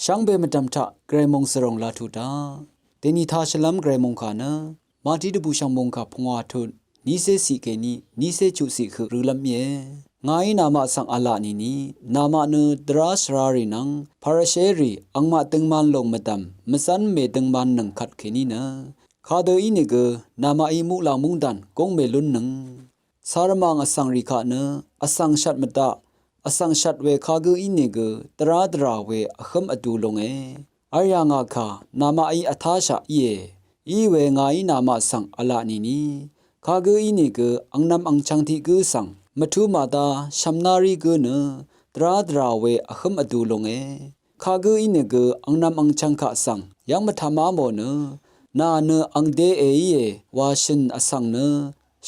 ช่างเบมดัมทะเกรมงสรงลาทุตาเตนิทาชลัมเกรมงขานะมาที่ดูบุช่างมงกับพงวาทุนนิเซสีเกนีนิเซจุสิคือรุลัมเยงายนามาสังอาลานีนามาเนดราสรารีนังพาราเชรีอังมาตึงมันลงมาดำมสันเมตึงมันนังขัดเกนีนะข้าเดอินิเกนามาอิมุลามุงดันกงเมลุนนังสารมังอสังริกาเนอสังชัดมดาอสังชัดเวข้าเกอินิเกตราดราเวอขมอดูลงอายางาคานามาอิอัทาชาเยอีเวงายนามาสังอาลานีข้าเกอินิเกอังนำอังชังทิเกสังมัทุมาตาชัมนารีเกเนตราดราเวอขมอดูลงข้าเกอินิเกอังนำอังชังขะสังยังมัทมาโมเนนาเนอังเดเอเยวาชินอสังเน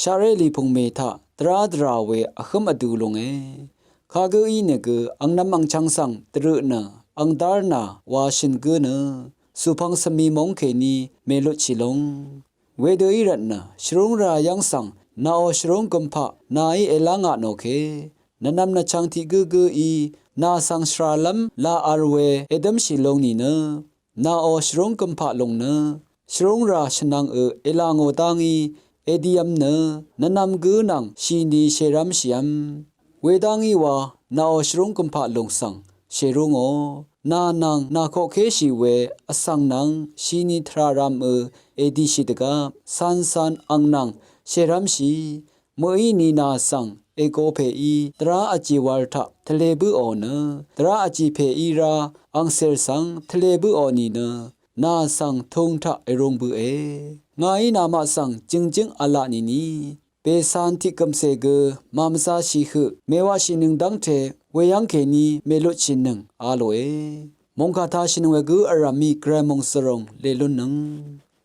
ชาเรลีพงเมทาตราดราเวอขมอดูลงข้าเกอินิเกอังนำอังชังสังตรึเนอังดาร์นาวาชินเกเนสุพังสมีมงเคนีเมลุชิลงเวเดอิรัตนะชรุงรายังสังนาอชรุงกัมพะนาอิเอลังะโนเคนันนำนาชังทิเกเกอีนาสังสราลัมลาอาร์เวเอดัมชิลงนีเนนาอชรุงกัมพะลงเนชรุงราชนังเอลังโอตังอีเอดียมเนนันนำเกนังชีนีเชรัมชิยัมเวดังอีวานาอชรุงกัมพะลงสังเชรุงโอนานังนาโคเคชิเวอสังนังชีนิทรารามเอดิชิตกาสันสันอังนังเชรัมชีเมอีนีนาสังเอโกเพอีตราอจิวัลทะทะเลบุโอเนตราอจิเพอีราอังเซลสังทะเลบุโอนีเนนาสังทงทะเอรงบุงายนามาสังจิงจิงอาลานีเปสันติกัมเซเกมามซาชิฮึเมวาชินึงดังเทเวยังเคนีเมลุชินึงอาโลมงคาทาชินเวกุอารามีเกรมงสรงเลลุนึง